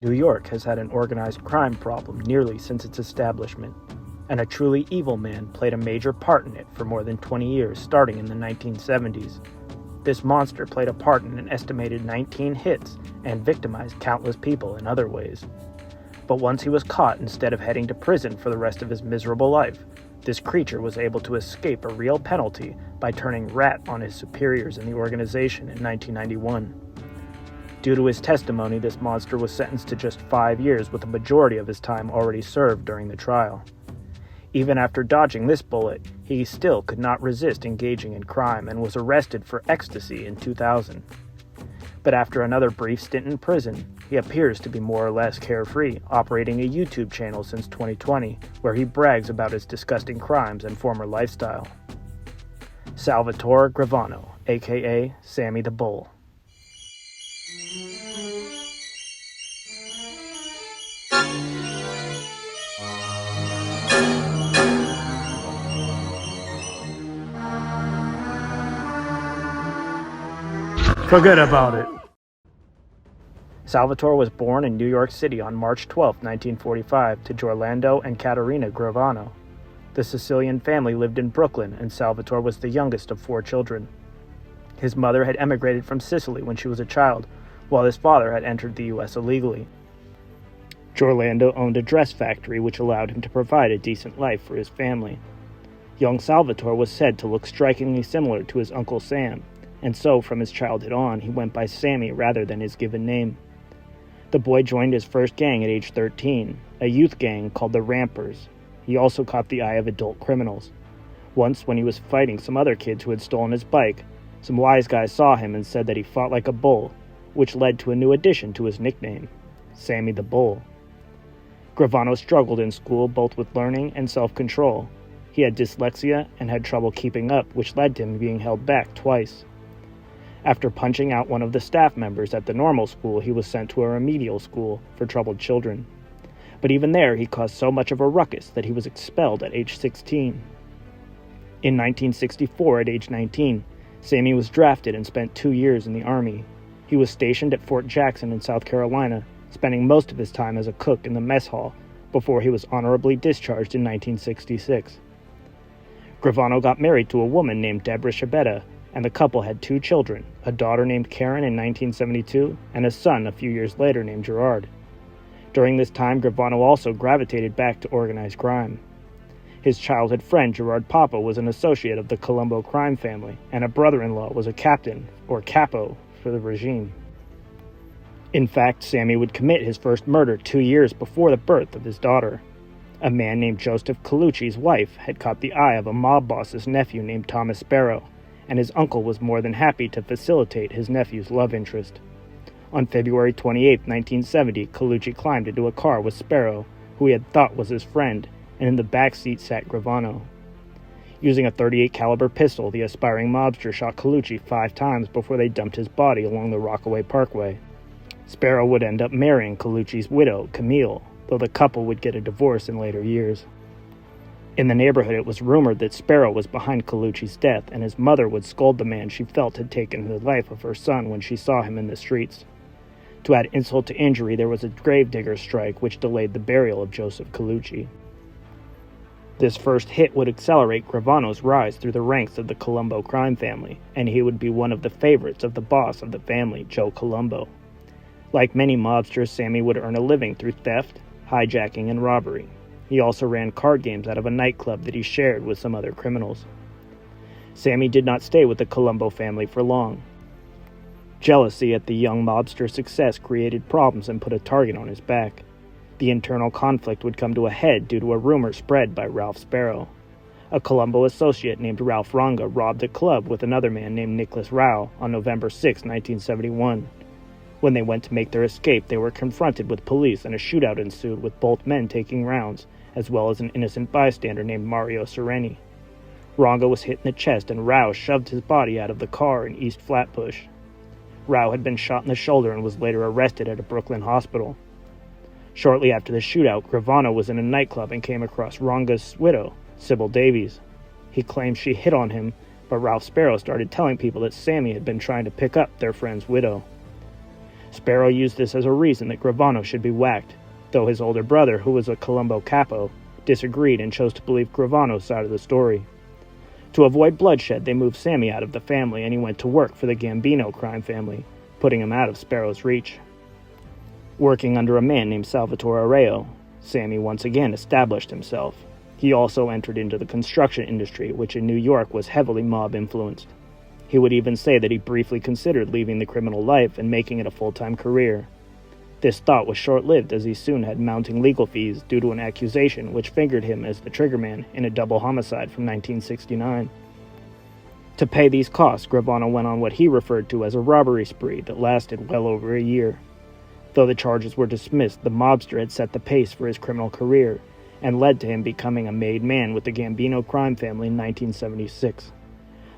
New York has had an organized crime problem nearly since its establishment, and a truly evil man played a major part in it for more than 20 years, starting in the 1970s. This monster played a part in an estimated 19 hits and victimized countless people in other ways. But once he was caught, instead of heading to prison for the rest of his miserable life, this creature was able to escape a real penalty by turning rat on his superiors in the organization in 1991. Due to his testimony, this monster was sentenced to just 5 years, with a majority of his time already served during the trial. Even after dodging this bullet, he still could not resist engaging in crime and was arrested for ecstasy in 2000. But after another brief stint in prison, he appears to be more or less carefree, operating a YouTube channel since 2020, where he brags about his disgusting crimes and former lifestyle. Salvatore Gravano, aka Sammy the Bull. Forget about it. Salvatore was born in New York City on March 12, 1945, to Orlando and Caterina Gravano. The Sicilian family lived in Brooklyn, and Salvatore was the youngest of 4 children. His mother had emigrated from Sicily when she was a child, while his father had entered the U.S. illegally. Orlando owned a dress factory, which allowed him to provide a decent life for his family. Young Salvatore was said to look strikingly similar to his Uncle Sam, and so from his childhood on, he went by Sammy rather than his given name. The boy joined his first gang at age 13, a youth gang called the Rampers. He also caught the eye of adult criminals. Once, when he was fighting some other kids who had stolen his bike, some wise guys saw him and said that he fought like a bull, which led to a new addition to his nickname, Sammy the Bull. Gravano struggled in school both with learning and self-control. He had dyslexia and had trouble keeping up, which led to him being held back twice. After punching out one of the staff members at the normal school, he was sent to a remedial school for troubled children. But even there, he caused so much of a ruckus that he was expelled at age 16. In 1964, at age 19, Sammy was drafted and spent 2 years in the Army. He was stationed at Fort Jackson in South Carolina, spending most of his time as a cook in the mess hall before he was honorably discharged in 1966. Gravano got married to a woman named Deborah Shabetta, and the couple had 2 children, a daughter named Karen in 1972 and a son a few years later named Gerard. During this time, Gravano also gravitated back to organized crime. His childhood friend Gerard Papa was an associate of the Colombo crime family, and a brother-in-law was a captain, or capo, for the regime. In fact, Sammy would commit his first murder 2 years before the birth of his daughter. A man named Joseph Colucci's wife had caught the eye of a mob boss's nephew named Thomas Sparrow, and his uncle was more than happy to facilitate his nephew's love interest. On February 28, 1970, Colucci climbed into a car with Sparrow, who he had thought was his friend, and in the back seat sat Gravano. Using a .38 caliber pistol, the aspiring mobster shot Colucci 5 times before they dumped his body along the Rockaway Parkway. Sparrow would end up marrying Colucci's widow, Camille, though the couple would get a divorce in later years. In the neighborhood, it was rumored that Sparrow was behind Colucci's death, and his mother would scold the man she felt had taken the life of her son when she saw him in the streets. To add insult to injury, there was a gravedigger strike which delayed the burial of Joseph Colucci. This first hit would accelerate Gravano's rise through the ranks of the Colombo crime family, and he would be one of the favorites of the boss of the family, Joe Colombo. Like many mobsters, Sammy would earn a living through theft, hijacking, and robbery. He also ran card games out of a nightclub that he shared with some other criminals. Sammy did not stay with the Colombo family for long. Jealousy at the young mobster's success created problems and put a target on his back. The internal conflict would come to a head due to a rumor spread by Ralph Sparrow. A Colombo associate named Ralph Ronga robbed a club with another man named Nicholas Rao on November 6, 1971. When they went to make their escape, they were confronted with police and a shootout ensued, with both men taking rounds, as well as an innocent bystander named Mario Sereni. Ronga was hit in the chest and Rao shoved his body out of the car in East Flatbush. Rao had been shot in the shoulder and was later arrested at a Brooklyn hospital. Shortly after the shootout, Gravano was in a nightclub and came across Ronga's widow, Sybil Davies. He claimed she hit on him, but Ralph Sparrow started telling people that Sammy had been trying to pick up their friend's widow. Sparrow used this as a reason that Gravano should be whacked, though his older brother, who was a Colombo capo, disagreed and chose to believe Gravano's side of the story. To avoid bloodshed, they moved Sammy out of the family and he went to work for the Gambino crime family, putting him out of Sparrow's reach. Working under a man named Salvatore Areo, Sammy once again established himself. He also entered into the construction industry, which in New York was heavily mob-influenced. He would even say that he briefly considered leaving the criminal life and making it a full-time career. This thought was short-lived, as he soon had mounting legal fees due to an accusation which fingered him as the triggerman in a double homicide from 1969. To pay these costs, Gravano went on what he referred to as a robbery spree that lasted well over a year. Though the charges were dismissed, the mobster had set the pace for his criminal career and led to him becoming a made man with the Gambino crime family in 1976.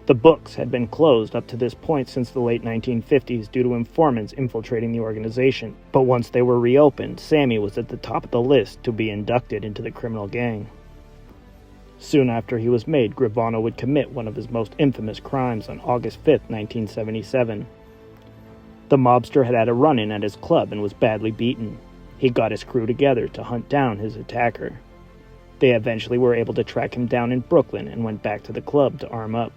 The books had been closed up to this point since the late 1950s due to informants infiltrating the organization, but once they were reopened, Sammy was at the top of the list to be inducted into the criminal gang. Soon after he was made, Gravano would commit one of his most infamous crimes on August 5, 1977. The mobster had a run-in at his club and was badly beaten. He got his crew together to hunt down his attacker. They eventually were able to track him down in Brooklyn and went back to the club to arm up.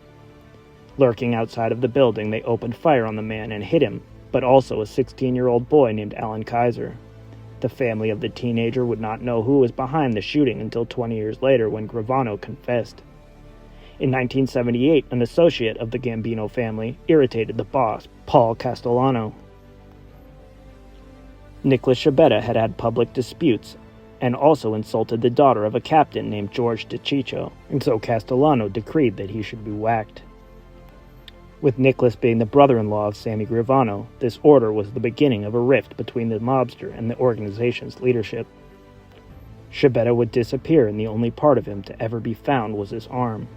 Lurking outside of the building, they opened fire on the man and hit him, but also a 16-year-old boy named Alan Kaiser. The family of the teenager would not know who was behind the shooting until 20 years later when Gravano confessed. In 1978, an associate of the Gambino family irritated the boss, Paul Castellano. Nicholas Sciabetta had had public disputes and also insulted the daughter of a captain named George DiCiccio, and so Castellano decreed that he should be whacked. With Nicholas being the brother-in-law of Sammy Gravano, this order was the beginning of a rift between the mobster and the organization's leadership. Sciabetta would disappear, and the only part of him to ever be found was his arm.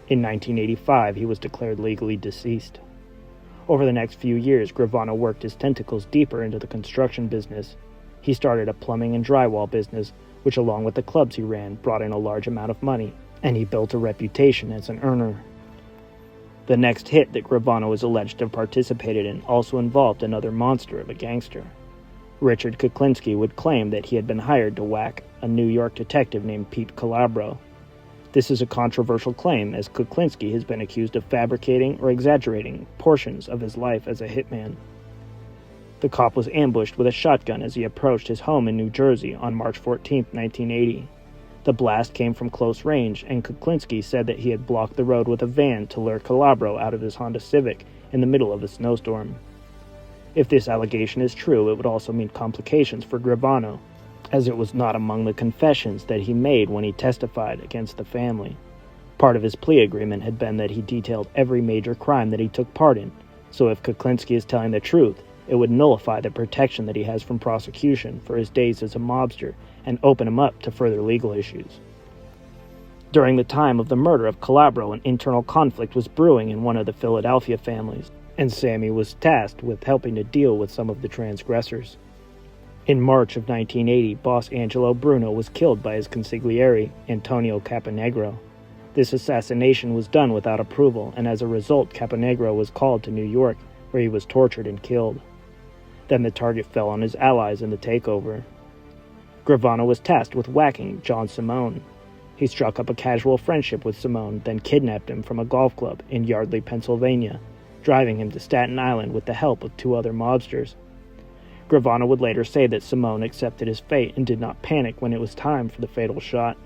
In 1985, he was declared legally deceased. Over the next few years, Gravano worked his tentacles deeper into the construction business. He started a plumbing and drywall business, which along with the clubs he ran, brought in a large amount of money, and he built a reputation as an earner. The next hit that Gravano is alleged to have participated in also involved another monster of a gangster. Richard Kuklinski would claim that he had been hired to whack a New York detective named Pete Calabro. This is a controversial claim, as Kuklinski has been accused of fabricating or exaggerating portions of his life as a hitman. The cop was ambushed with a shotgun as he approached his home in New Jersey on March 14, 1980. The blast came from close range, and Kuklinski said that he had blocked the road with a van to lure Calabro out of his Honda Civic in the middle of a snowstorm. If this allegation is true, it would also mean complications for Gravano, as it was not among the confessions that he made when he testified against the family. Part of his plea agreement had been that he detailed every major crime that he took part in, so if Kuklinski is telling the truth, it would nullify the protection that he has from prosecution for his days as a mobster and open him up to further legal issues. During the time of the murder of Calabro, an internal conflict was brewing in one of the Philadelphia families, and Sammy was tasked with helping to deal with some of the transgressors. In March of 1980, boss Angelo Bruno was killed by his consigliere, Antonio Caponegro. This assassination was done without approval, and as a result, Caponegro was called to New York, where he was tortured and killed. Then the target fell on his allies in the takeover. Gravano was tasked with whacking John Simone. He struck up a casual friendship with Simone, then kidnapped him from a golf club in Yardley, Pennsylvania, driving him to Staten Island with the help of two other mobsters. Gravano would later say that Simone accepted his fate and did not panic when it was time for the fatal shot.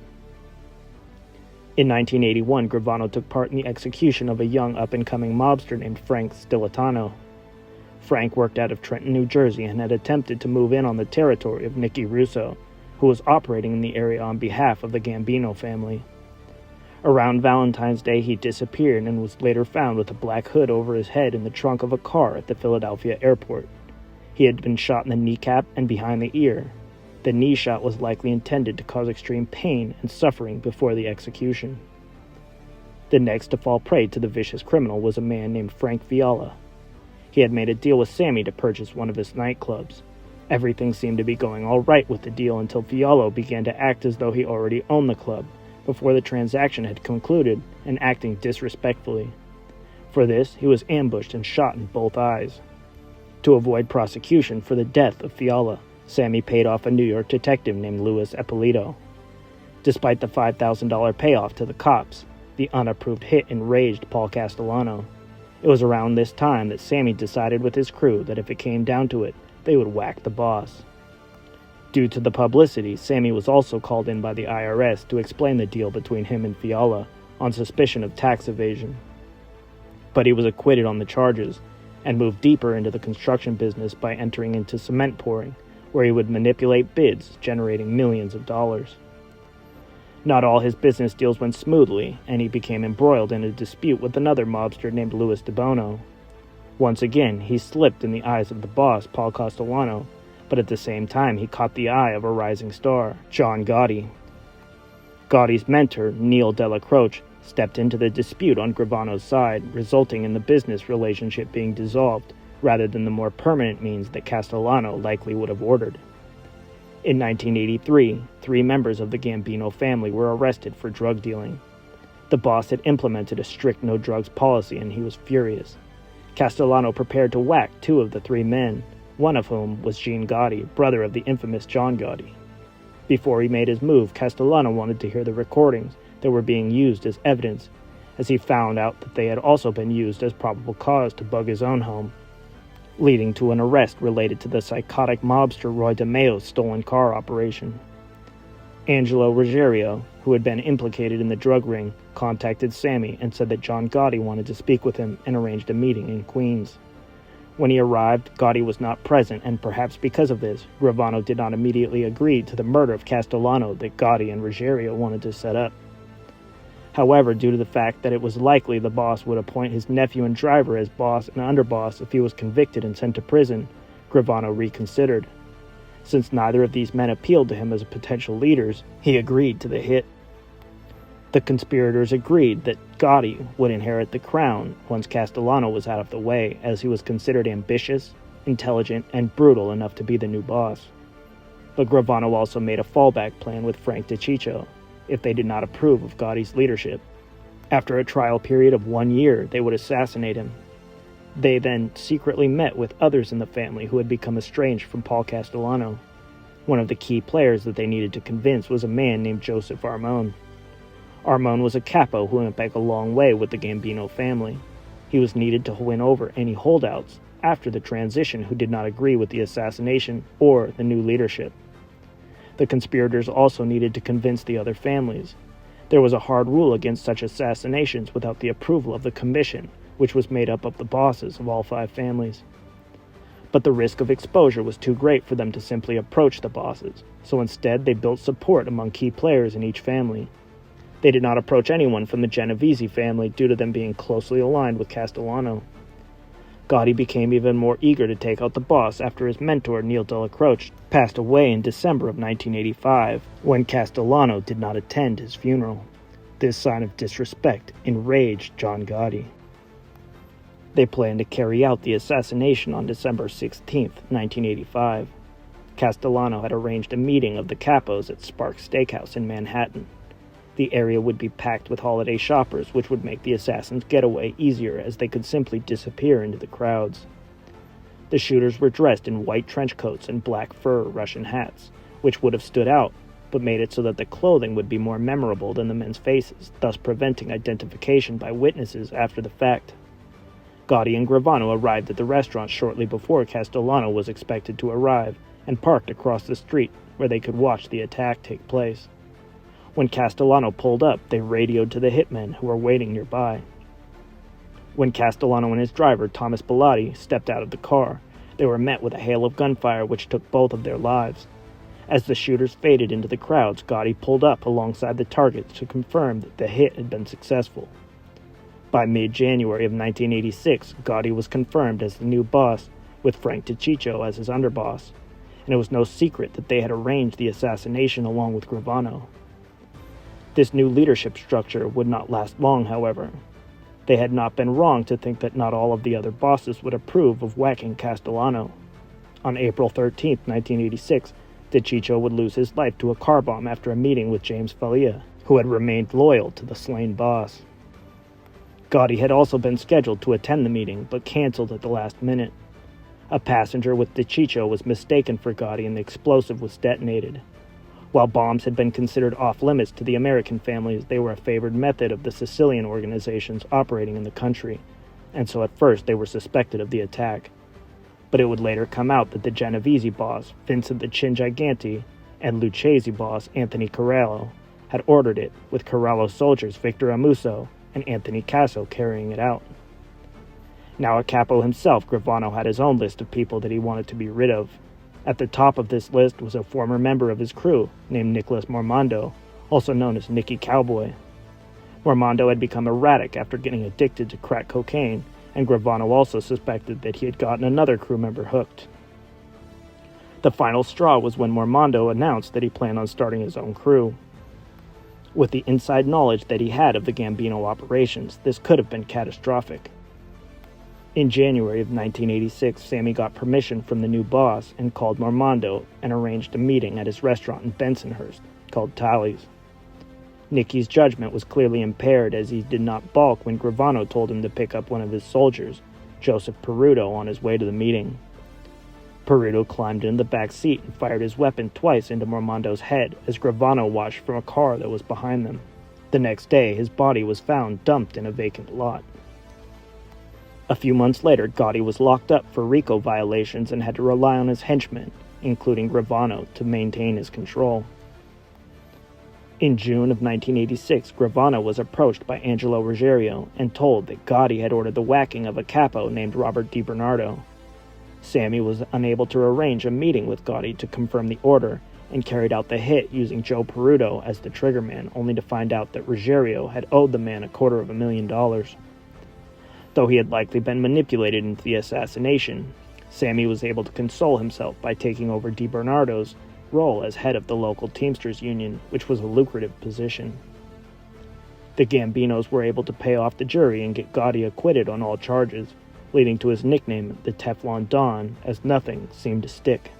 In 1981, Gravano took part in the execution of a young up-and-coming mobster named Frank Stilitano. Frank worked out of Trenton, New Jersey, and had attempted to move in on the territory of Nicky Russo, who was operating in the area on behalf of the Gambino family. Around Valentine's Day, he disappeared and was later found with a black hood over his head in the trunk of a car at the Philadelphia airport. He had been shot in the kneecap and behind the ear. The knee shot was likely intended to cause extreme pain and suffering before the execution. The next to fall prey to the vicious criminal was a man named Frank Viola. He had made a deal with Sammy to purchase one of his nightclubs. Everything seemed to be going all right with the deal until Viola began to act as though he already owned the club before the transaction had concluded and acting disrespectfully. For this, he was ambushed and shot in both eyes. To avoid prosecution for the death of Fiala, Sammy paid off a New York detective named Louis Ippolito. Despite the $5,000 payoff to the cops, the unapproved hit enraged Paul Castellano. It was around this time that Sammy decided with his crew that if it came down to it, they would whack the boss. Due to the publicity, Sammy was also called in by the IRS to explain the deal between him and Fiala on suspicion of tax evasion. But he was acquitted on the charges and moved deeper into the construction business by entering into cement pouring, where he would manipulate bids, generating millions of dollars. Not all his business deals went smoothly, and he became embroiled in a dispute with another mobster named Louis de Bono. Once again, he slipped in the eyes of the boss, Paul Castellano, but at the same time he caught the eye of a rising star, John Gotti. Gotti's mentor, Neil Della Croce, stepped into the dispute on Gravano's side, resulting in the business relationship being dissolved, rather than the more permanent means that Castellano likely would have ordered. In 1983, 3 members of the Gambino family were arrested for drug dealing. The boss had implemented a strict no-drugs policy, and he was furious. Castellano prepared to whack 2 of the 3 men, one of whom was Gene Gotti, brother of the infamous John Gotti. Before he made his move, Castellano wanted to hear the recordings that were being used as evidence, as he found out that they had also been used as probable cause to bug his own home, leading to an arrest related to the psychotic mobster Roy DeMeo's stolen car operation. Angelo Ruggiero, who had been implicated in the drug ring, contacted Sammy and said that John Gotti wanted to speak with him and arranged a meeting in Queens. When he arrived, Gotti was not present, and perhaps because of this, Gravano did not immediately agree to the murder of Castellano that Gotti and Ruggiero wanted to set up. However, due to the fact that it was likely the boss would appoint his nephew and driver as boss and underboss if he was convicted and sent to prison, Gravano reconsidered. Since neither of these men appealed to him as potential leaders, he agreed to the hit. The conspirators agreed that Gotti would inherit the crown once Castellano was out of the way, as he was considered ambitious, intelligent, and brutal enough to be the new boss. But Gravano also made a fallback plan with Frank DiCiccio if they did not approve of Gotti's leadership. After a trial period of 1 year, they would assassinate him. They then secretly met with others in the family who had become estranged from Paul Castellano. One of the key players that they needed to convince was a man named Joseph Armone. Armone was a capo who went back a long way with the Gambino family. He was needed to win over any holdouts after the transition who did not agree with the assassination or the new leadership. The conspirators also needed to convince the other families. There was a hard rule against such assassinations without the approval of the commission, which was made up of the bosses of all 5 families. But the risk of exposure was too great for them to simply approach the bosses, so instead they built support among key players in each family. They did not approach anyone from the Genovese family due to them being closely aligned with Castellano. Gotti became even more eager to take out the boss after his mentor Neil Della Croce passed away in December of 1985, when Castellano did not attend his funeral. This sign of disrespect enraged John Gotti. They planned to carry out the assassination on December 16, 1985. Castellano had arranged a meeting of the capos at Sparks Steakhouse in Manhattan. The area would be packed with holiday shoppers, which would make the assassins' getaway easier as they could simply disappear into the crowds. The shooters were dressed in white trench coats and black fur Russian hats, which would have stood out, but made it so that the clothing would be more memorable than the men's faces, thus preventing identification by witnesses after the fact. Gotti and Gravano arrived at the restaurant shortly before Castellano was expected to arrive, and parked across the street where they could watch the attack take place. When Castellano pulled up, they radioed to the hitmen who were waiting nearby. When Castellano and his driver, Thomas Bellotti, stepped out of the car, they were met with a hail of gunfire which took both of their lives. As the shooters faded into the crowds, Gotti pulled up alongside the targets to confirm that the hit had been successful. By mid-January of 1986, Gotti was confirmed as the new boss, with Frank DiCiccio as his underboss, and it was no secret that they had arranged the assassination along with Gravano. This new leadership structure would not last long, however. They had not been wrong to think that not all of the other bosses would approve of whacking Castellano. On April 13, 1986, DiCiccio would lose his life to a car bomb after a meeting with James Falia, who had remained loyal to the slain boss. Gotti had also been scheduled to attend the meeting, but canceled at the last minute. A passenger with DeCiccio was mistaken for Gotti and the explosive was detonated. While bombs had been considered off-limits to the American families, they were a favored method of the Sicilian organizations operating in the country, and so at first they were suspected of the attack. But it would later come out that the Genovese boss, Vincent the Chin Gigante, and Lucchese boss, Anthony Corallo, had ordered it, with Corallo soldiers Victor Amuso and Anthony Casso carrying it out. Now a capo himself, Gravano had his own list of people that he wanted to be rid of. At the top of this list was a former member of his crew named Nicholas Mormondo, also known as Nicky Cowboy. Mormondo had become erratic after getting addicted to crack cocaine, and Gravano also suspected that he had gotten another crew member hooked. The final straw was when Mormondo announced that he planned on starting his own crew. With the inside knowledge that he had of the Gambino operations, this could have been catastrophic. In January of 1986, Sammy got permission from the new boss and called Mormondo and arranged a meeting at his restaurant in Bensonhurst, called Tally's. Nicky's judgment was clearly impaired as he did not balk when Gravano told him to pick up one of his soldiers, Joseph Peruto, on his way to the meeting. Peruto climbed in the back seat and fired his weapon twice into Mormondo's head as Gravano watched from a car that was behind them. The next day, his body was found dumped in a vacant lot. A few months later, Gotti was locked up for RICO violations and had to rely on his henchmen, including Gravano, to maintain his control. In June of 1986, Gravano was approached by Angelo Ruggiero and told that Gotti had ordered the whacking of a capo named Robert DiBernardo. Sammy was unable to arrange a meeting with Gotti to confirm the order and carried out the hit using Joe Peruto as the triggerman, only to find out that Ruggiero had owed the man $250,000. Though he had likely been manipulated into the assassination, Sammy was able to console himself by taking over DiBernardo's role as head of the local Teamsters Union, which was a lucrative position. The Gambinos were able to pay off the jury and get Gotti acquitted on all charges, leading to his nickname, the Teflon Don, as nothing seemed to stick.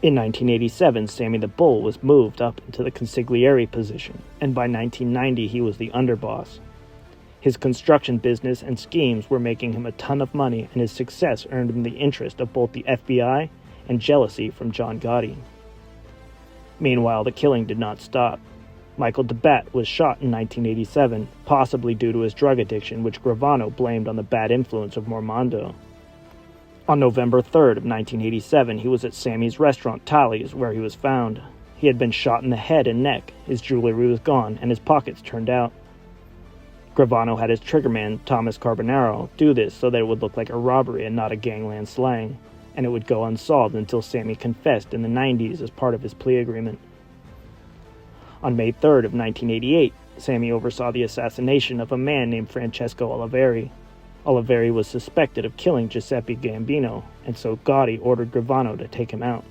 In 1987, Sammy the Bull was moved up into the consigliere position, and by 1990 he was the underboss. His construction business and schemes were making him a ton of money, and his success earned him the interest of both the FBI and jealousy from John Gotti. Meanwhile, the killing did not stop. Michael DeBat was shot in 1987, possibly due to his drug addiction, which Gravano blamed on the bad influence of Mormondo. On November 3rd of 1987, he was at Sammy's restaurant Tally's, where he was found. He had been shot in the head and neck, his jewelry was gone, and his pockets turned out. Gravano had his triggerman, Thomas Carbonaro, do this so that it would look like a robbery and not a gangland slang, and it would go unsolved until Sammy confessed in the 90s as part of his plea agreement. On May 3rd of 1988, Sammy oversaw the assassination of a man named Francesco Oliveri. Oliveri was suspected of killing Giuseppe Gambino, and so Gotti ordered Gravano to take him out.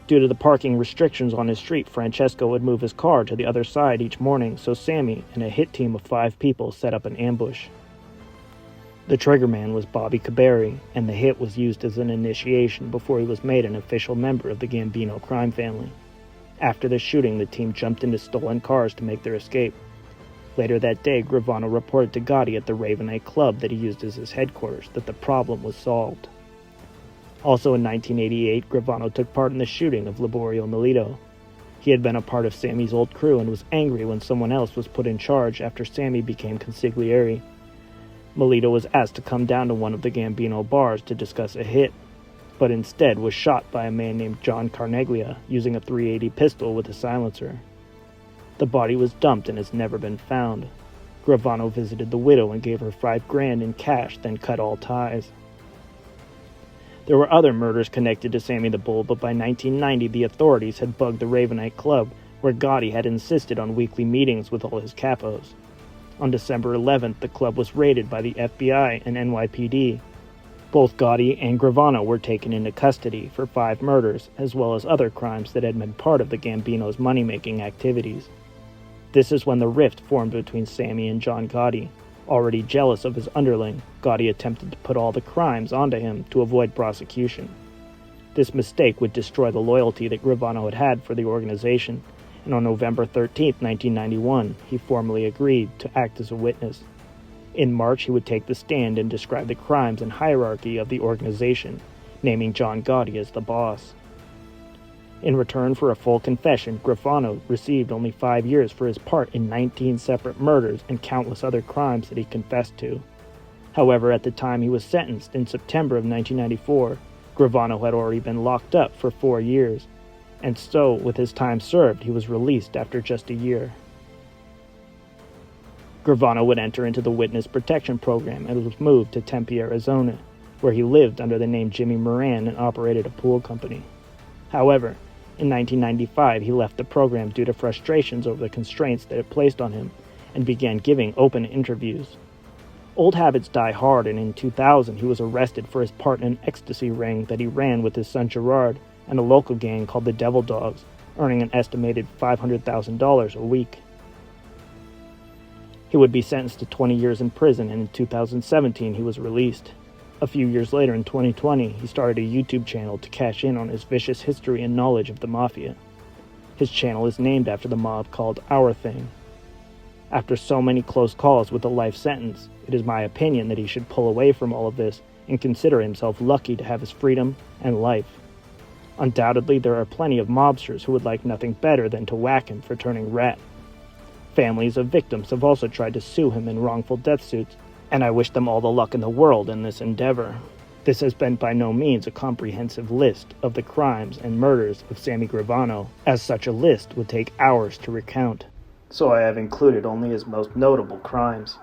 Due to the parking restrictions on his street, Francesco would move his car to the other side each morning, so Sammy and a hit team of 5 people set up an ambush. The triggerman was Bobby Caberi, and the hit was used as an initiation before he was made an official member of the Gambino crime family. After the shooting, the team jumped into stolen cars to make their escape. Later that day, Gravano reported to Gotti at the Ravenite Club that he used as his headquarters that the problem was solved. Also in 1988, Gravano took part in the shooting of Liborio Melito. He had been a part of Sammy's old crew and was angry when someone else was put in charge after Sammy became consigliere. Melito was asked to come down to one of the Gambino bars to discuss a hit, but instead was shot by a man named John Carneglia using a .380 pistol with a silencer. The body was dumped and has never been found. Gravano visited the widow and gave her $5,000 in cash, then cut all ties. There were other murders connected to Sammy the Bull, but by 1990 the authorities had bugged the Ravenite Club, where Gotti had insisted on weekly meetings with all his capos. On December 11th, the club was raided by the FBI and NYPD. Both Gotti and Gravano were taken into custody for 5 murders, as well as other crimes that had been part of the Gambino's money-making activities. This is when the rift formed between Sammy and John Gotti. Already jealous of his underling, Gotti attempted to put all the crimes onto him to avoid prosecution. This mistake would destroy the loyalty that Gravano had had for the organization, and on November 13, 1991, he formally agreed to act as a witness. In March, he would take the stand and describe the crimes and hierarchy of the organization, naming John Gotti as the boss. In return for a full confession, Gravano received only 5 years for his part in 19 separate murders and countless other crimes that he confessed to. However, at the time he was sentenced in September of 1994, Gravano had already been locked up for 4 years, and so, with his time served, he was released after just a year. Gravano would enter into the Witness Protection Program and was moved to Tempe, Arizona, where he lived under the name Jimmy Moran and operated a pool company. However, in 1995, he left the program due to frustrations over the constraints that it placed on him and began giving open interviews. Old habits die hard, and in 2000 he was arrested for his part in an ecstasy ring that he ran with his son Gerard and a local gang called the Devil Dogs, earning an estimated $500,000 a week. He would be sentenced to 20 years in prison, and in 2017 he was released. A few years later, in 2020, he started a YouTube channel to cash in on his vicious history and knowledge of the Mafia. His channel is named after the mob called Our Thing. After so many close calls with a life sentence, it is my opinion that he should pull away from all of this and consider himself lucky to have his freedom and life. Undoubtedly, there are plenty of mobsters who would like nothing better than to whack him for turning rat. Families of victims have also tried to sue him in wrongful death suits, and I wish them all the luck in the world in this endeavor. This has been by no means a comprehensive list of the crimes and murders of Sammy Gravano, as such a list would take hours to recount. So I have included only his most notable crimes.